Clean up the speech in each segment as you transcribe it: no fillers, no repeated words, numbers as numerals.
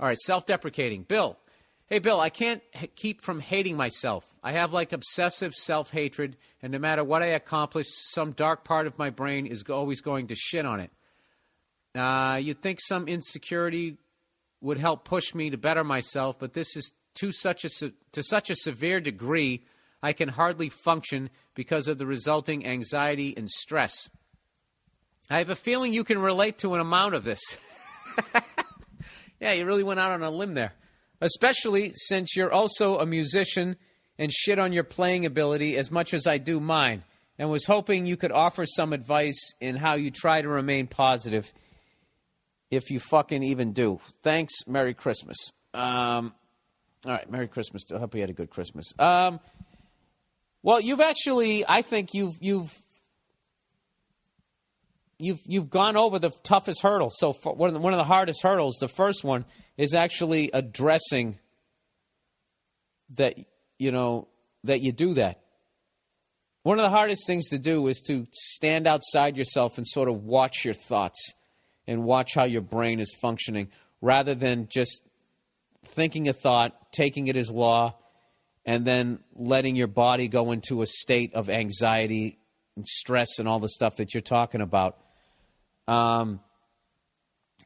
All right, self-deprecating. Bill. Hey, Bill, I can't keep from hating myself. I have like obsessive self-hatred, and no matter what I accomplish, some dark part of my brain is always going to shit on it. You'd think some insecurity would help push me to better myself, but this is to such a severe degree, I can hardly function because of the resulting anxiety and stress. I have a feeling you can relate to an amount of this. Yeah, you really went out on a limb there. Especially since you're also a musician and shit on your playing ability as much as I do mine, and was hoping you could offer some advice in how you try to remain positive, if you fucking even do. Thanks. Merry Christmas. All right, Merry Christmas. I hope you had a good Christmas. Well, you've actually, I think you've gone over the toughest hurdle. So one of the hardest hurdles, the first one, is actually addressing that, that you do that. One of the hardest things to do is to stand outside yourself and sort of watch your thoughts and watch how your brain is functioning rather than just thinking a thought, taking it as law, and then letting your body go into a state of anxiety and stress and all the stuff that you're talking about.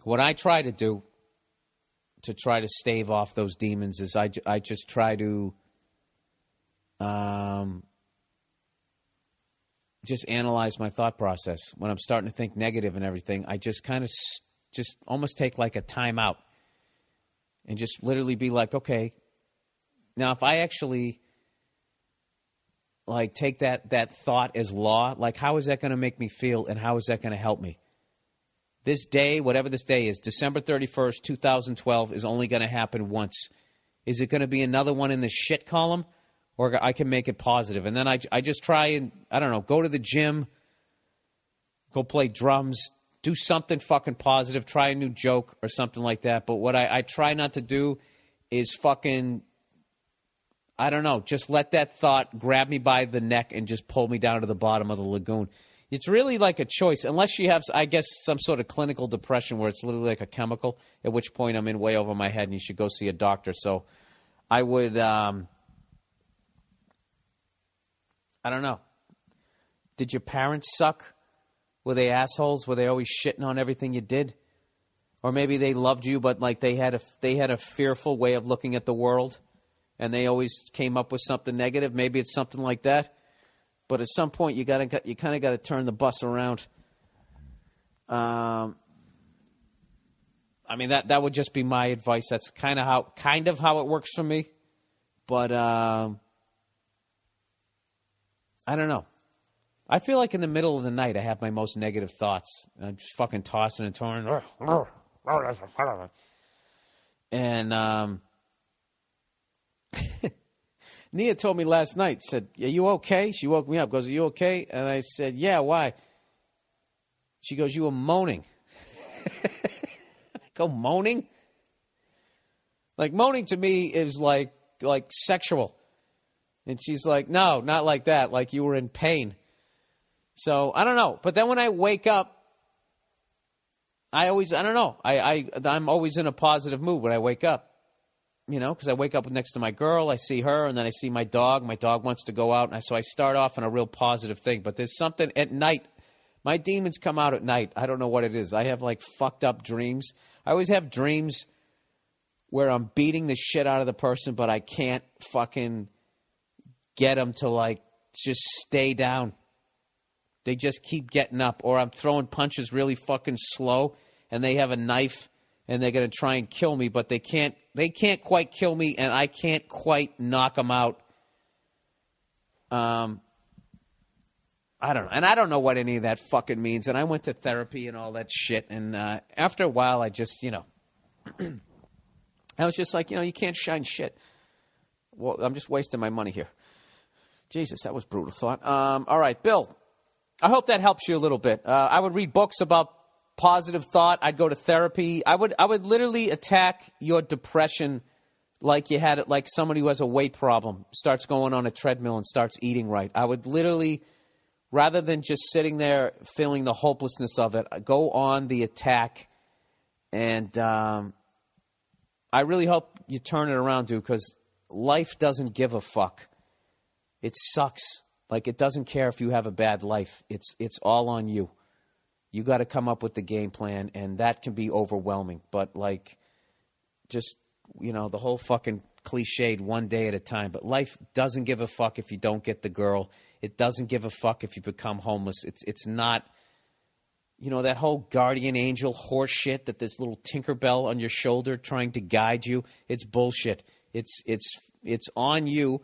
What I try to do to try to stave off those demons is I just try to just analyze my thought process. When I'm starting to think negative and everything, I just kind of just almost take like a time out and just literally be like, okay, now if I actually like take that thought as law, like how is that going to make me feel and how is that going to help me? This day, whatever this day is, December 31st, 2012, is only going to happen once. Is it going to be another one in the shit column? Or I can make it positive. And then I just try and, I don't know, go to the gym, go play drums, do something fucking positive, try a new joke or something like that. But what I try not to do is fucking, I don't know, just let that thought grab me by the neck and just pull me down to the bottom of the lagoon. It's really like a choice, unless you have, I guess, some sort of clinical depression where it's literally like a chemical, at which point I'm in way over my head and you should go see a doctor. So I would, I don't know. Did your parents suck? Were they assholes? Were they always shitting on everything you did? Or maybe they loved you, but like they had a fearful way of looking at the world and they always came up with something negative. Maybe it's something like that. But at some point, you kind of got to turn the bus around. I mean, that would just be my advice. That's kind of how it works for me. But I don't know. I feel like in the middle of the night, I have my most negative thoughts. I'm just fucking tossing and turning. And Nia told me last night, said, are you okay? She woke me up, goes, are you okay? And I said, yeah, why? She goes, you were moaning. I go, moaning? Like, moaning to me is like sexual. And she's like, no, not like that. Like you were in pain. So, I don't know. But then when I wake up, I don't know. I'm always in a positive mood when I wake up. You know, because I wake up next to my girl, I see her, and then I see my dog. My dog wants to go out, and so I start off on a real positive thing. But there's something at night. My demons come out at night. I don't know what it is. I have, like, fucked up dreams. I always have dreams where I'm beating the shit out of the person, but I can't fucking get them to, like, just stay down. They just keep getting up. Or I'm throwing punches really fucking slow, and they have a knife, and they're going to try and kill me, but they can't quite kill me, and I can't quite knock them out. I don't know. And I don't know what any of that fucking means. And I went to therapy and all that shit. And after a while, I just, I was just like, you can't shine shit. Well, I'm just wasting my money here. Jesus, that was a brutal thought. All right, Bill, I hope that helps you a little bit. I would read books about positive thought. I'd go to therapy. I would literally attack your depression like you had it, like somebody who has a weight problem starts going on a treadmill and starts eating right. I would literally, rather than just sitting there feeling the hopelessness of it, go on the attack. And I I really hope you turn it around, dude, because life doesn't give a fuck. It sucks. Like, it doesn't care if you have a bad life. It's all on you. You got to come up with the game plan, and that can be overwhelming. But, like, just, the whole fucking cliched one day at a time. But life doesn't give a fuck if you don't get the girl. It doesn't give a fuck if you become homeless. It's not, that whole guardian angel horse shit that this little Tinkerbell on your shoulder trying to guide you. It's bullshit. It's on you.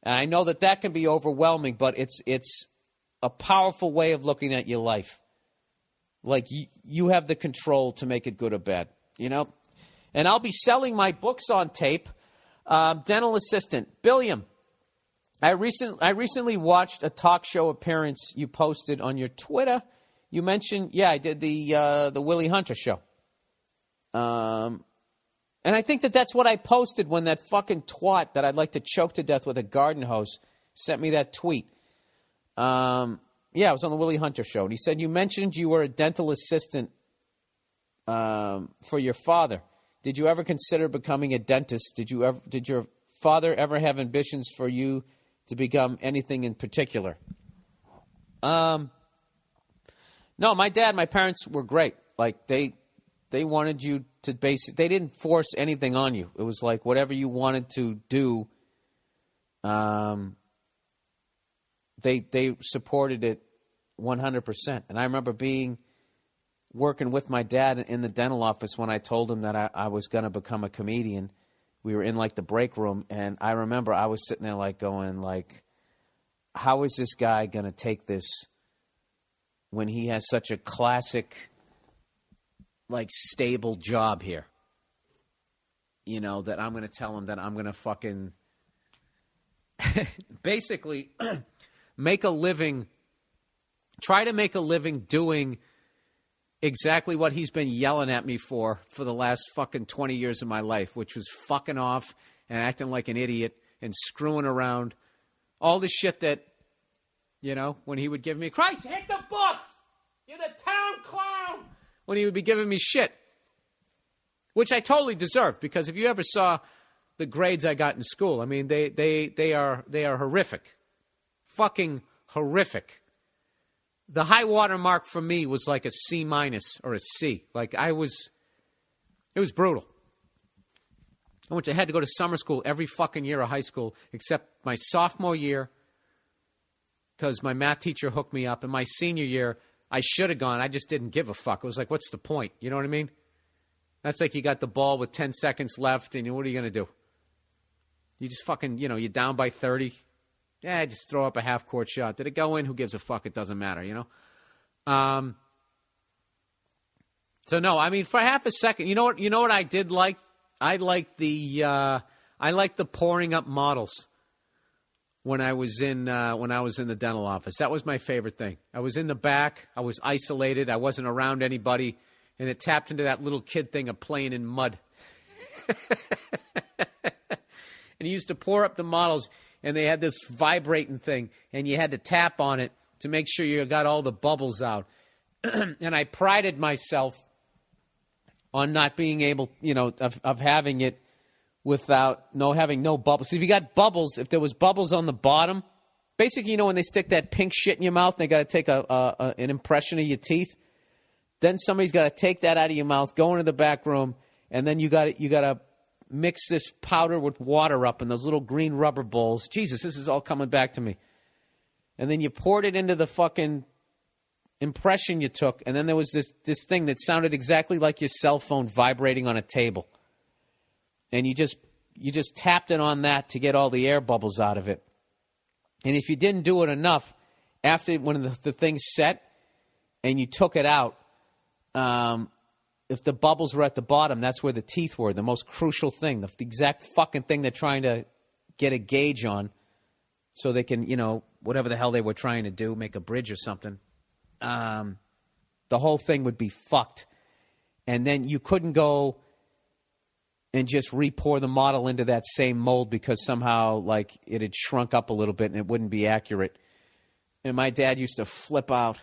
And I know that can be overwhelming, but it's a powerful way of looking at your life. Like, you have the control to make it good or bad, And I'll be selling my books on tape. Dental Assistant. Billiam, I recently watched a talk show appearance you posted on your Twitter. You mentioned, I did the Willie Hunter show. And I think that's what I posted when that fucking twat that I'd like to choke to death with a garden hose sent me that tweet. I was on the Willie Hunter show. And he said, you mentioned you were a dental assistant for your father. Did you ever consider becoming a dentist? Did your father ever have ambitions for you to become anything in particular? No, my dad, my parents were great. Like, they wanted you to they didn't force anything on you. It was like whatever you wanted to do, they supported it 100%. And I remember working with my dad in the dental office when I told him that I was going to become a comedian. We were in, like, the break room, and I remember I was sitting there, like, going, like, how is this guy going to take this when he has such a classic, like, stable job here? That I'm going to tell him that I'm going to fucking basically try to make a living doing exactly what he's been yelling at me for the last fucking 20 years of my life, which was fucking off and acting like an idiot and screwing around. All the shit that, when he would give me, Christ, hit the books! You're the town clown! When he would be giving me shit, which I totally deserved, because if you ever saw the grades I got in school, I mean, they are horrific. Fucking horrific. The high water mark for me was like a C- or a C. Like, it was brutal. I had to go to summer school every fucking year of high school, except my sophomore year, because my math teacher hooked me up. And my senior year, I should have gone. I just didn't give a fuck. It was like, what's the point? You know what I mean? That's like you got the ball with 10 seconds left, and what are you going to do? You just fucking, you're down by 30. Yeah, just throw up a half-court shot. Did it go in? Who gives a fuck? It doesn't matter, So no, I mean, for half a second, you know what I did like? I liked the pouring up models when I was in the dental office. That was my favorite thing. I was in the back. I was isolated. I wasn't around anybody, and it tapped into that little kid thing of playing in mud. And he used to pour up the models. And they had this vibrating thing, and you had to tap on it to make sure you got all the bubbles out. And I prided myself on not being able, of having it without having no bubbles. If you got bubbles, if there was bubbles on the bottom, basically, when they stick that pink shit in your mouth, they got to take an impression of your teeth. Then somebody's got to take that out of your mouth, go into the back room, and then you got to mix this powder with water up in those little green rubber bowls. Jesus, this is all coming back to me. And then you poured it into the fucking impression you took, and then there was this thing that sounded exactly like your cell phone vibrating on a table. And you just tapped it on that to get all the air bubbles out of it. And if you didn't do it enough, after when the thing set and you took it out, if the bubbles were at the bottom, that's where the teeth were, the most crucial thing, the exact fucking thing they're trying to get a gauge on so they can, whatever the hell they were trying to do, make a bridge or something. The whole thing would be fucked. And then you couldn't go and just re-pour the model into that same mold because somehow, like, it had shrunk up a little bit and it wouldn't be accurate. And my dad used to flip out.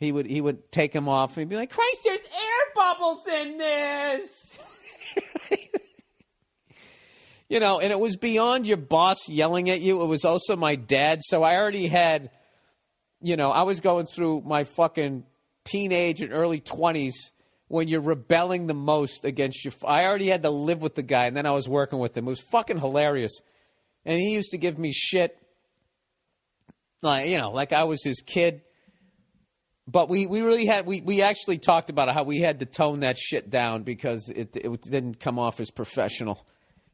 He would take them off and he'd be like, Christ, there's air bubbles in this. You know, and it was beyond your boss yelling at you. It was also my dad. So I already had, you know, I was going through my fucking teenage and early 20s when you're rebelling the most against your... I already had to live with the guy, and then I was working with him. It was fucking hilarious. And he used to give me shit, like, you know, like I was his kid. But we really had... We actually talked about how we had to tone that shit down because it didn't come off as professional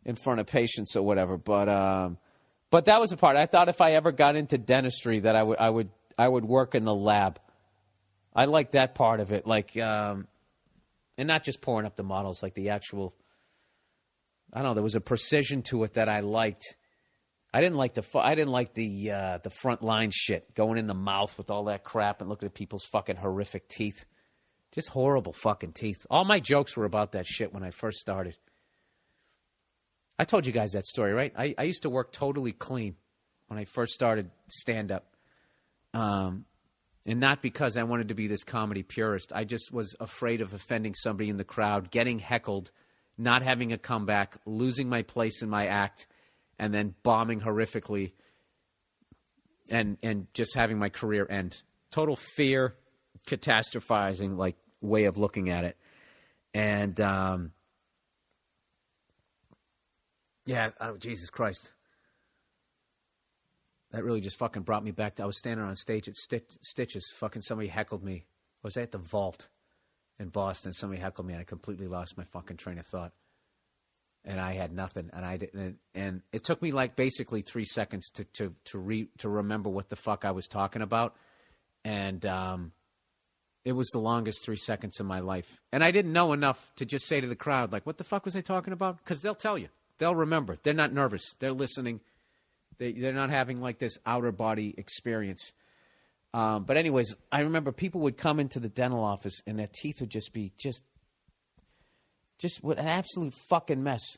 in front of patients or whatever. But that was a part. I thought if I ever got into dentistry that I would work in the lab. I like that part of it, like, and not just pouring up the models, like the actual. I don't know. There was a precision to it that I liked. I didn't like the front line shit, going in the mouth with all that crap and looking at people's fucking horrific teeth, just horrible fucking teeth. All my jokes were about that shit when I first started. I told you guys that story, right? I used to work totally clean when I first started stand up. And not because I wanted to be this comedy purist. I just was afraid of offending somebody in the crowd, getting heckled, not having a comeback, losing my place in my act, and then bombing horrifically and just having my career end. Total fear, catastrophizing, like, way of looking at it. And, yeah, oh, Jesus Christ. That really just fucking brought me back. I was standing on stage at Stitches. Fucking somebody heckled me. I was at the Vault in Boston. Somebody heckled me, and I completely lost my fucking train of thought. And I had nothing. And I didn't. And it took me like basically 3 seconds to remember what the fuck I was talking about. And it was the longest 3 seconds of my life. And I didn't know enough to just say to the crowd, like, what the fuck was I talking about? Because they'll tell you. They'll remember. They're not nervous. They're listening. They're not having like this outer body experience. But anyways, I remember people would come into the dental office and their teeth would just be just with an absolute fucking mess.